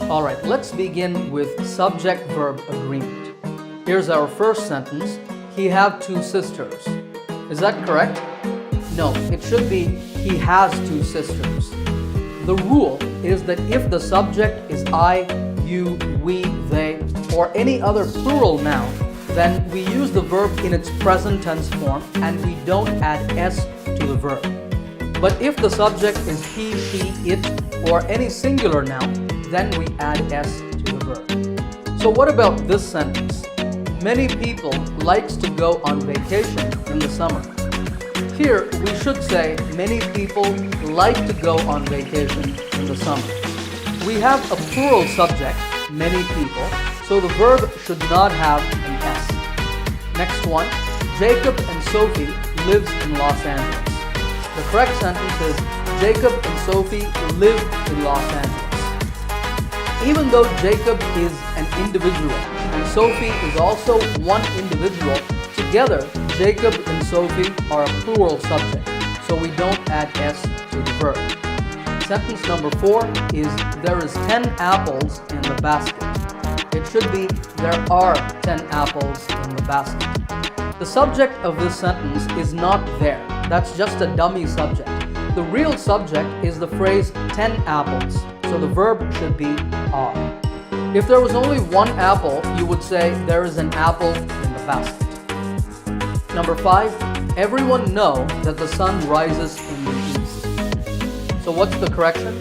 Alright, let's begin with subject-verb agreement. Here's our first sentence. He have two sisters. Is that correct? No, it should be he has two sisters. The rule is that if the subject is I, you, we, they, or any other plural noun, then we use the verb in its present tense form and we don't add s to the verb. But if the subject is he, she, it, or any singular noun, then we add s to the verb. So what about this sentence? Many people likes to go on vacation in the summer. Here we should say many people like to go on vacation in the summer. We have a plural subject, many people, so the verb should not have an s. Next one, Jacob and Sophie lives in Los Angeles. The correct sentence is Jacob and Sophie live in Los Angeles. Even though Jacob is an individual and Sophie is also one individual, together Jacob and Sophie are a plural subject, so we don't add s to the verb. Sentence number 4 is there is 10 apples in the basket. It should be there are 10 apples in the basket. The subject of this sentence is not there. That's just a dummy subject. The real subject is the phrase 10 apples, so the verb should be are. If there was only one apple, you would say there is an apple in the basket. Number 5, everyone know that the sun rises in the east. So what's the correction?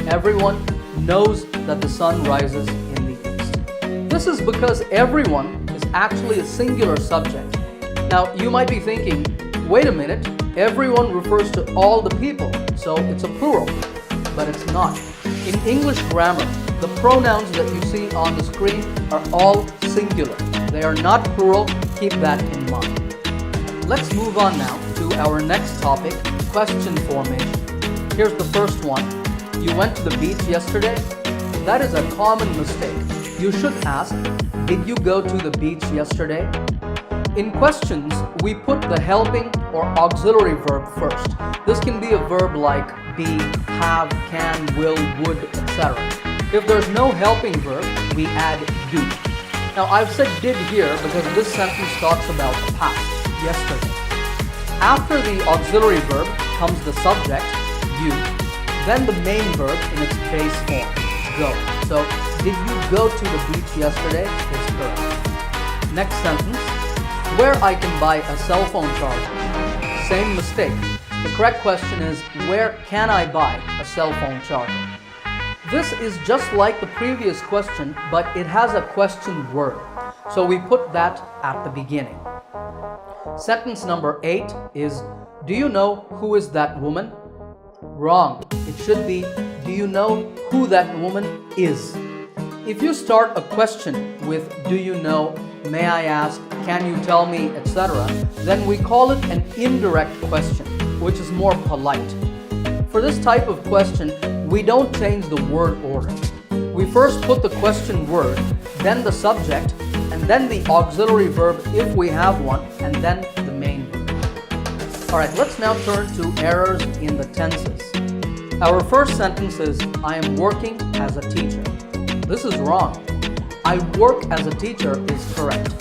Everyone knows that the sun rises in the east. This is because everyone is actually a singular subject. Now you might be thinking, wait a minute, everyone refers to all the people, so it's a plural, but it's not. In English grammar, the pronouns that you see on the screen are all singular. They are not plural, keep that in mind. Let's move on now to our next topic, question formation. Here's the first one. You went to the beach yesterday? That is a common mistake. You should ask, did you go to the beach yesterday? In questions, we put the helping or auxiliary verb first. This can be a verb like be, have, can, will, would, etc. If there's no helping verb, we add do. Now I've said did here because this sentence talks about the past, yesterday. After the auxiliary verb comes the subject, you, then the main verb in its base form, go. So, did you go to the beach yesterday is correct. Next sentence, where I can buy a cell phone charger. Same mistake. The correct question is, where can I buy a cell phone charger? This is just like the previous question, but it has a question word. So we put that at the beginning. Sentence number 8 is, do you know who is that woman? Wrong. It should be, do you know who that woman is? If you start a question with do you know, may I ask, can you tell me, etc., then we call it an indirect question, which is more polite. For this type of question, we don't change the word order. We first put the question word, then the subject, and then the auxiliary verb if we have one, and then the main verb. Alright, let's now turn to errors in the tenses. Our first sentence is, I am working as a teacher. This is wrong. I work as a teacher is correct.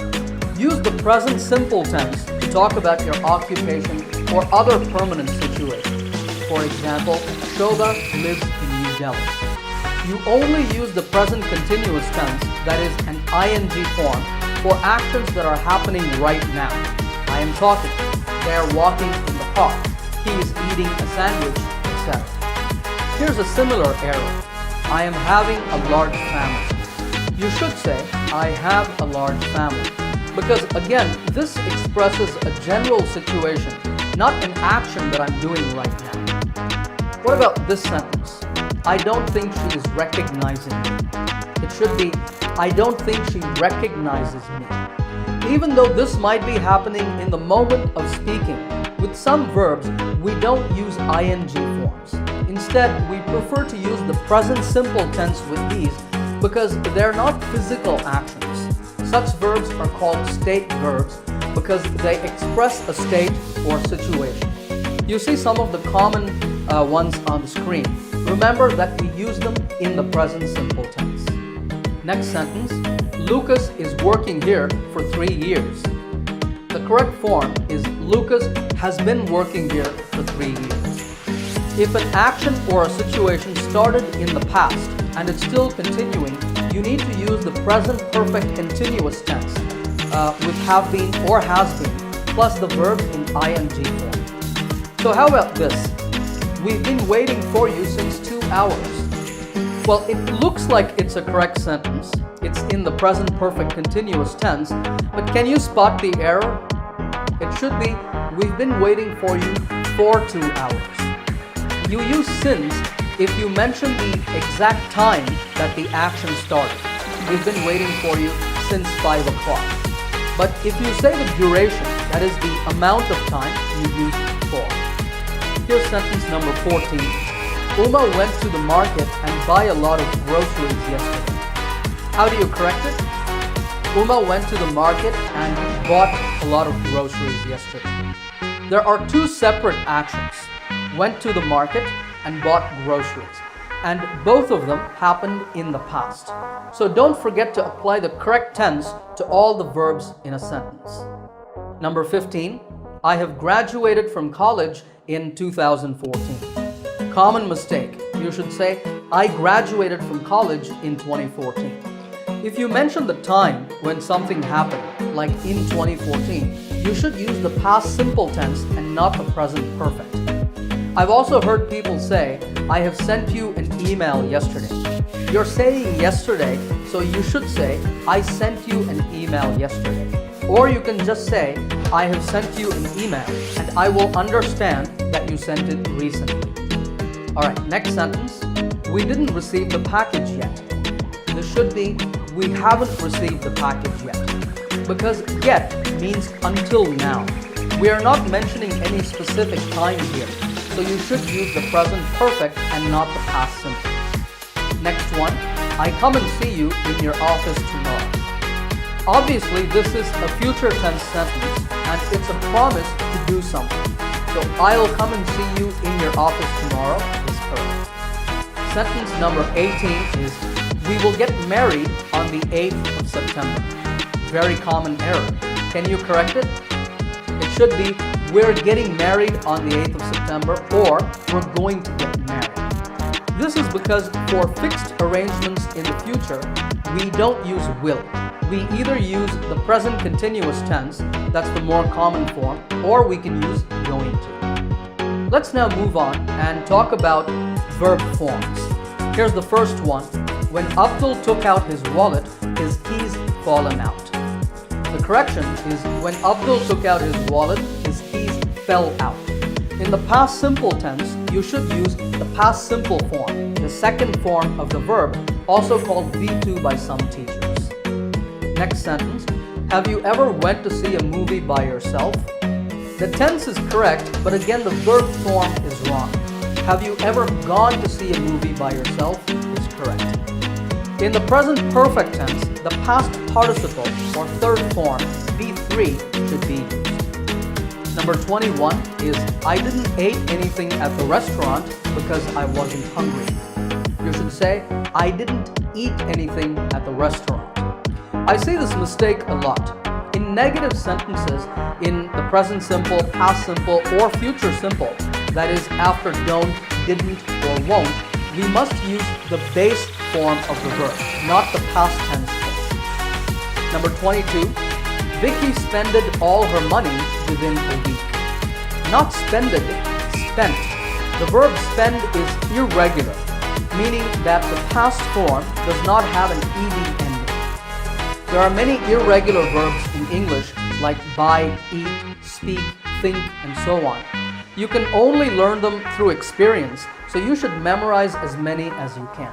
Use the present simple tense to talk about your occupation or other permanent situation. For example, Shobha lives in New Delhi. You only use the present continuous tense, that is an ing form, for actions that are happening right now. I am talking. They are walking in the park. He is eating a sandwich, etc. Here's a similar error. I am having a large family. You should say, I have a large family. Because again, this expresses a general situation, not an action that I'm doing right now. What about this sentence? I don't think she is recognizing me. It should be, I don't think she recognizes me. Even though this might be happening in the moment of speaking, with some verbs, we don't use ing forms. Instead, we prefer to use the present simple tense with these because they're not physical actions. Such verbs are called state verbs because they express a state or situation. You see some of the common ones on the screen. Remember that we use them in the present simple tense. Next sentence, Lucas is working here for 3 years. The correct form is Lucas has been working here for 3 years. If an action or a situation started in the past and it's still continuing, you need to use the present perfect continuous tense with have been or has been plus the verb in ing form. So how about this? We've been waiting for you since 2 hours. Well, it looks like it's a correct sentence. It's in the present perfect continuous tense, but can you spot the error? It should be, we've been waiting for you for 2 hours. You use since if you mention the exact time that the action started. We've been waiting for you since 5 o'clock. But if you say the duration, that is the amount of time, you use for. Here's sentence number 14. Uma went to the market and buy a lot of groceries yesterday. How do you correct it? Uma went to the market and bought a lot of groceries yesterday. There are 2 separate actions. Went to the market and bought groceries. And both of them happened in the past. So don't forget to apply the correct tense to all the verbs in a sentence. Number 15, I have graduated from college in 2014. Common mistake. You should say, I graduated from college in 2014. If you mention the time when something happened, like in 2014, you should use the past simple tense and not the present perfect. I've also heard people say, I have sent you an email yesterday. You're saying yesterday, so you should say, I sent you an email yesterday. Or you can just say, I have sent you an email, and I will understand that you sent it recently. Alright, next sentence. We didn't receive the package yet. This should be, we haven't received the package yet. Because yet means until now. We are not mentioning any specific time here. So you should use the present perfect and not the past simple. Next one, I come and see you in your office tomorrow. Obviously, this is a future tense sentence and it's a promise to do something. So I'll come and see you in your office tomorrow is correct. Sentence number 18 is, we will get married on the 8th of September. Very common error. Can you correct it? It should be, we're getting married on the 8th of September or we're going to get married. This is because for fixed arrangements in the future, we don't use will. We either use the present continuous tense, that's the more common form, or we can use going to. Let's now move on and talk about verb forms. Here's the first one. When Abdul took out his wallet, his keys fallen out. The correction is when Abdul took out his wallet, his keys fell out. In the past simple tense, you should use the past simple form, the second form of the verb, also called V2 by some teachers. Next sentence, have you ever went to see a movie by yourself? The tense is correct, but again the verb form is wrong. Have you ever gone to see a movie by yourself is correct. In the present perfect tense, the past participle or third form, V3, should be used. Number 21 is, I didn't eat anything at the restaurant because I wasn't hungry. You should say, I didn't eat anything at the restaurant. I see this mistake a lot. In negative sentences, in the present simple, past simple, or future simple, that is after don't, didn't, or won't, we must use the base form of the verb, not the past tense form. Number 22, Vicky spended all her money within a week. Not spended, spent. The verb spend is irregular, meaning that the past form does not have an ed ending. There are many irregular verbs in English like buy, eat, speak, think, and so on. You can only learn them through experience, so you should memorize as many as you can.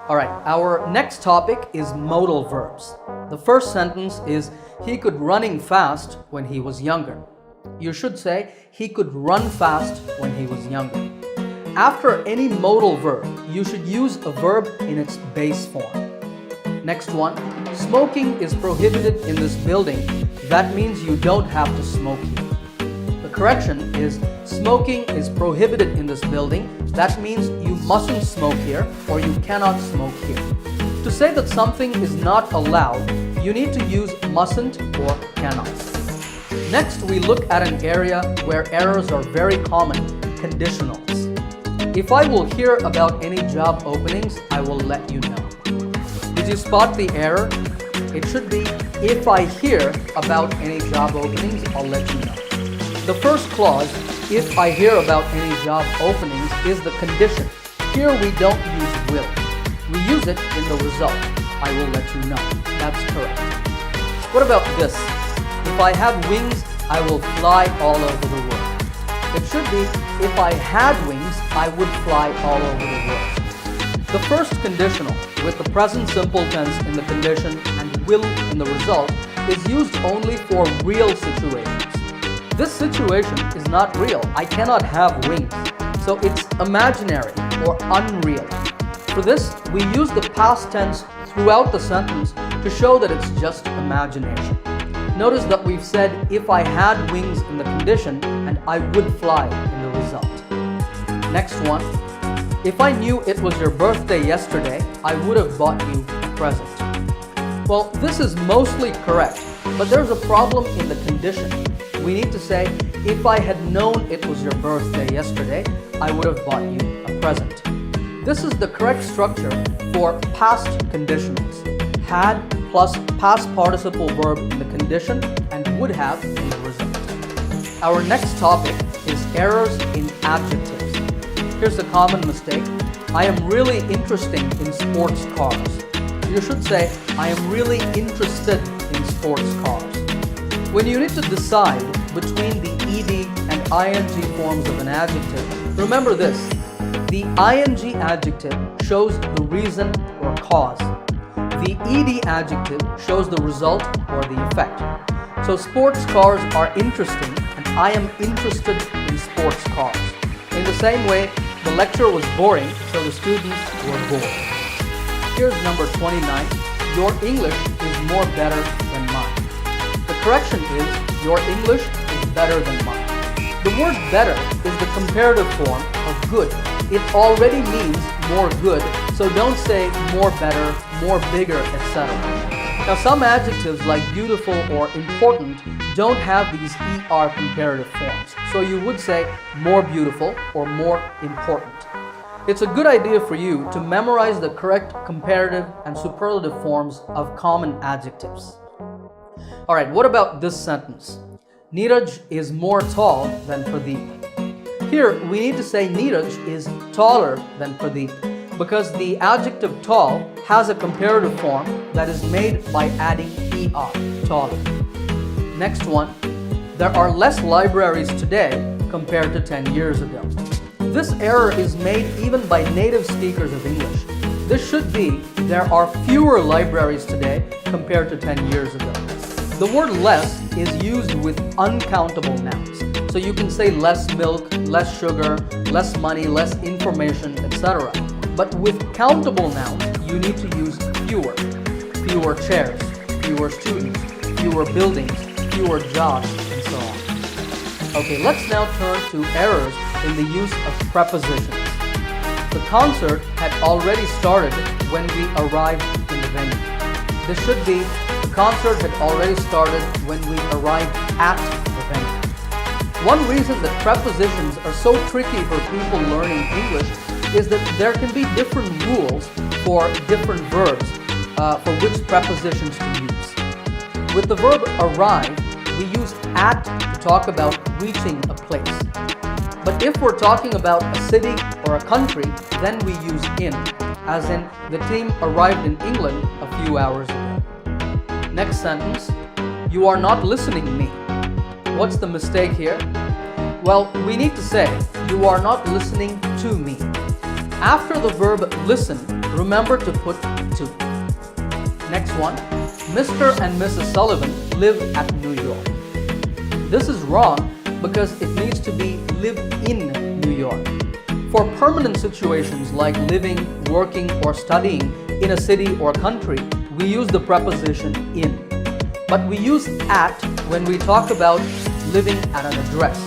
Alright, our next topic is modal verbs. The first sentence is, he could running fast when he was younger. You should say, he could run fast when he was younger. After any modal verb, you should use a verb in its base form. Next one, smoking is prohibited in this building. That means you don't have to smoke here. The correction is, smoking is prohibited in this building. That means you mustn't smoke here or you cannot smoke here. To say that something is not allowed, you need to use mustn't or cannot. Next, we look at an area where errors are very common, conditionals. If I will hear about any job openings, I will let you know. Did you spot the error? It should be, if I hear about any job openings, I'll let you know. The first clause, if I hear about any job openings, is the condition. Here we don't use will. We use it in the result. I will let you know. That's correct. What about this? If I have wings, I will fly all over the world. It should be, if I had wings, I would fly all over the world. The first conditional, with the present simple tense in the condition and will in the result, is used only for real situations. This situation is not real. I cannot have wings. So it's imaginary or unreal. For this, we use the past tense throughout the sentence to show that it's just imagination. Notice that we've said, if I had wings in the condition, and I would fly in the result. Next one, if I knew it was your birthday yesterday, I would have bought you a present. Well, this is mostly correct, but there's a problem in the condition. We need to say, if I had known it was your birthday yesterday, I would have bought you a present. This is the correct structure for past conditionals. Had plus past participle verb in the condition and would have in the result. Our next topic is errors in adjectives. Here's a common mistake. I am really interested in sports cars. You should say, I am really interested in sports cars. When you need to decide between the ed and ing forms of an adjective, remember this. The ing adjective shows the reason or cause. The ed adjective shows the result or the effect. So sports cars are interesting and I am interested in sports cars. In the same way, the lecture was boring, so the students were bored. Here's number 29. Your English is more better than mine. The correction is, your English is better than mine. The word better is the comparative form of good. It already means more good, so don't say more better, more bigger, etc. Now some adjectives like beautiful or important don't have these ER comparative forms, so you would say more beautiful or more important. It's a good idea for you to memorize the correct comparative and superlative forms of common adjectives. Alright, what about this sentence? Neeraj is more tall than Pradeep. Here, we need to say Neeraj is taller than Pradeep because the adjective tall has a comparative form that is made by adding ER, taller. Next one, there are less libraries today compared to 10 years ago. This error is made even by native speakers of English. This should be, there are fewer libraries today compared to 10 years ago. The word less is used with uncountable nouns. So you can say less milk, less sugar, less money, less information, etc. But with countable nouns, you need to use fewer. Fewer chairs, fewer students, fewer buildings, fewer jobs, and so on. Okay, let's now turn to errors in the use of prepositions. The concert had already started when we arrived in the venue. This should be, the concert had already started when we arrived at the venue. One reason that prepositions are so tricky for people learning English is that there can be different rules for different verbs for which prepositions to use. With the verb arrive, we use at to talk about reaching a place. But if we're talking about a city or a country, then we use in, as in the team arrived in England a few hours ago. Next sentence, you are not listening to me. What's the mistake here? Well, we need to say, you are not listening to me. After the verb listen, remember to put to. Next one, Mr. and Mrs. Sullivan live at New York. This is wrong because it needs to be live in New York. For permanent situations like living, working, or studying in a city or country, we use the preposition in. But we use at when we talk about living at an address.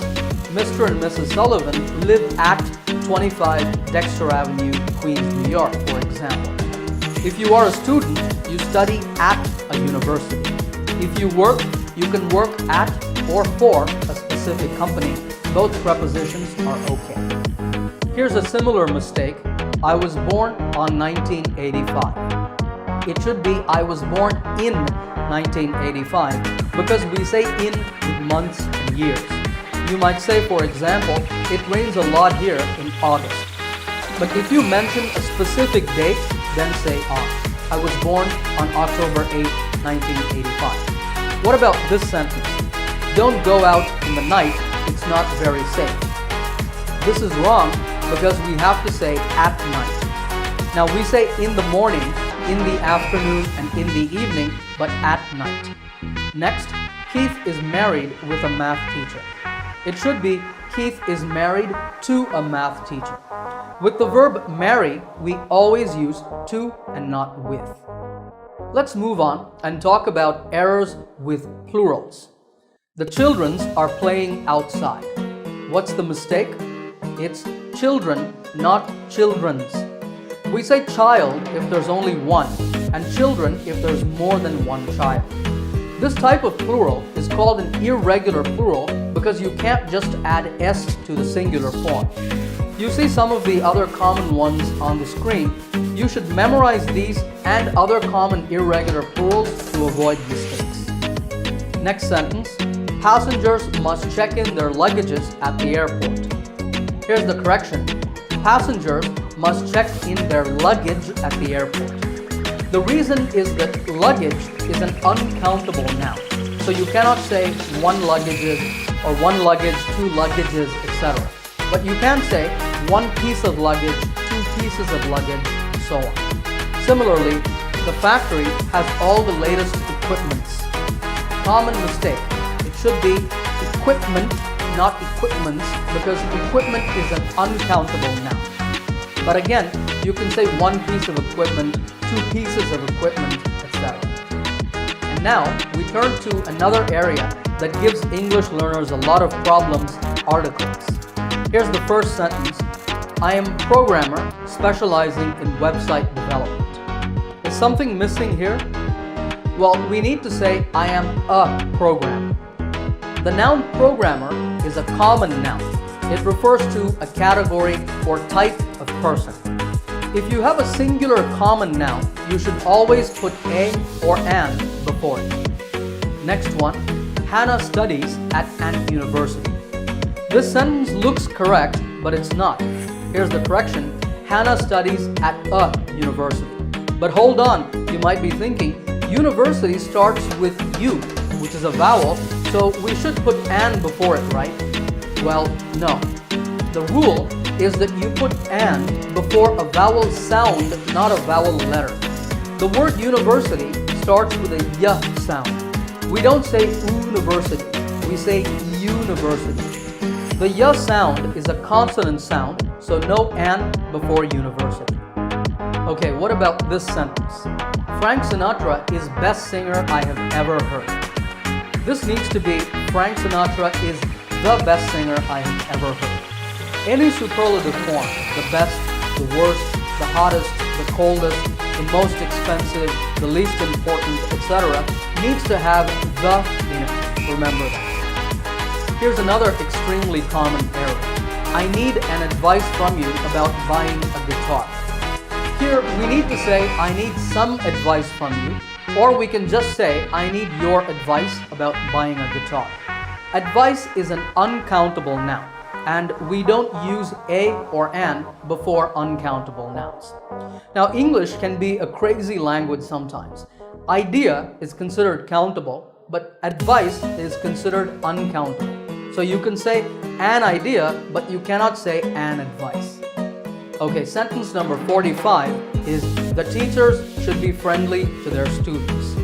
Mr. and Mrs. Sullivan live at 25 Dexter Avenue, Queens, New York, for example. If you are a student, you study at a university. If you work, you can work at or for a specific company. Both prepositions are okay. Here's a similar mistake. I was born on 1985. It should be I was born in 1985 because we say in with months and years. You might say, for example, it rains a lot here in August. But if you mention a specific date, then say on. I was born on October 8, 1985. What about this sentence? Don't go out in the night, it's not very safe. This is wrong because we have to say at night. Now we say in the morning, in the afternoon, and in the evening, but at night. Next, Keith is married with a math teacher. It should be Keith is married to a math teacher. With the verb marry, we always use to and not with. Let's move on and talk about errors with plurals. The childrens are playing outside. What's the mistake? It's children, not children's. We say child if there's only one, and children if there's more than one child. This type of plural is called an irregular plural because you can't just add s to the singular form. You see some of the other common ones on the screen. You should memorize these and other common irregular plurals to avoid mistakes. Next sentence. Passengers must check in their luggages at the airport. Here's the correction. Passengers must check in their luggage at the airport. The reason is that luggage is an uncountable noun. So you cannot say one luggages or one luggage, two luggages, etc. But you can say one piece of luggage, two pieces of luggage, so on. Similarly, the factory has all the latest equipments. Common mistake. It should be equipment, not equipments, because equipment is an uncountable noun. But again, you can say one piece of equipment, two pieces of equipment, etc. And now we turn to another area that gives English learners a lot of problems, articles. Here's the first sentence. I am a programmer specializing in website development. Is something missing here? Well, we need to say I am a programmer. The noun programmer is a common noun. It refers to a category or type of person. If you have a singular common noun, you should always put a or an before it. Next one, Hannah studies at an university. This sentence looks correct, but it's not. Here's the correction. Hannah studies at a university. But hold on, you might be thinking, university starts with U, which is a vowel, so we should put an before it, right? Well, no. The rule is that you put an before a vowel sound, not a vowel letter. The word university starts with a y sound. We don't say university, we say university. The y sound is a consonant sound, so no an before university. Okay, what about this sentence? Frank Sinatra is best singer I have ever heard. This needs to be Frank Sinatra is the best singer I have ever heard. Any superlative form, the best, the worst, the hottest, the coldest, the most expensive, the least important, etc. needs to have the in it. Remember that. Here's another extremely common error. I need an advice from you about buying a guitar. Here we need to say I need some advice from you, or we can just say I need your advice about buying a guitar. Advice is an uncountable noun, and we don't use a or an before uncountable nouns. Now, English can be a crazy language sometimes. Idea is considered countable, but advice is considered uncountable. So you can say an idea, but you cannot say an advice. Okay, sentence number 45 is the teachers should be friendly to their students.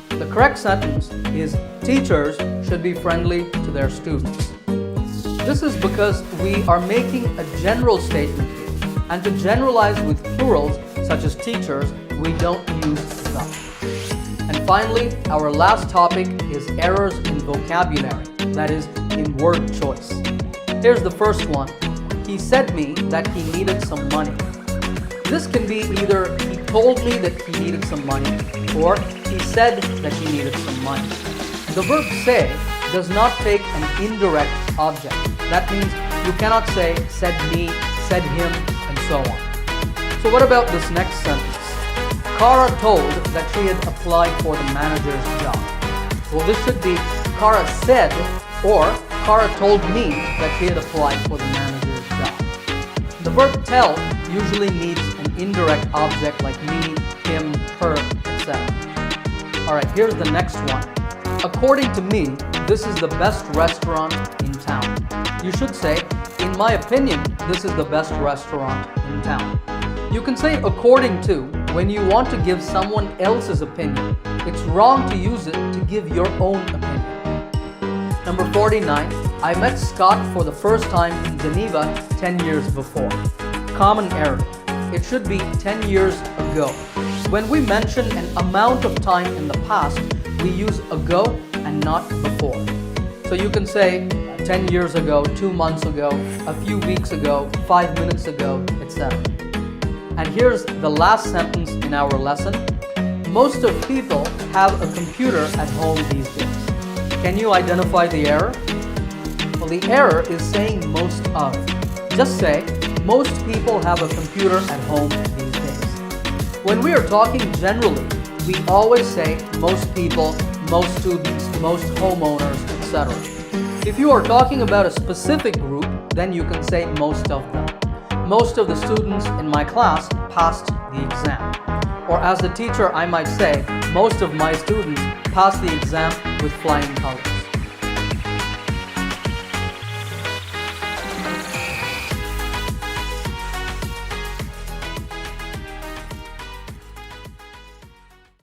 The correct sentence is teachers should be friendly to their students. This is because we are making a general statement here, and to generalize with plurals such as teachers, we don't use the. And finally, our last topic is errors in vocabulary, that is, in word choice. Here's the first one. He said me that he needed some money. This can be either he told me that he needed some money, or he said that he needed some money. The verb say does not take an indirect object. That means you cannot say said me, said him, and so on. So what about this next sentence? Kara told that she had applied for the manager's job. Well, this should be Kara said, or Kara told me that she had applied for the manager's job. The verb tell usually needs an indirect object like me, him, her, etc. Alright, here's the next one. According to me, this is the best restaurant in town. You should say, in my opinion, this is the best restaurant in town. You can say according to when you want to give someone else's opinion. It's wrong to use it to give your own opinion. Number 49, I met Scott for the first time in Geneva 10 years before. Common error. It should be 10 years ago. When we mention an amount of time in the past, we use ago and not before. So you can say 10 years ago, 2 months ago, a few weeks ago, 5 minutes ago, etc. And here's the last sentence in our lesson. Most of people have a computer at home these days. Can you identify the error? Well, the error is saying most of. Just say, most people have a computer at home these days. When we are talking generally, we always say most people, most students, most homeowners, etc. If you are talking about a specific group, then you can say most of them. Most of the students in my class passed the exam. Or as a teacher, I might say, most of my students passed the exam with flying colors.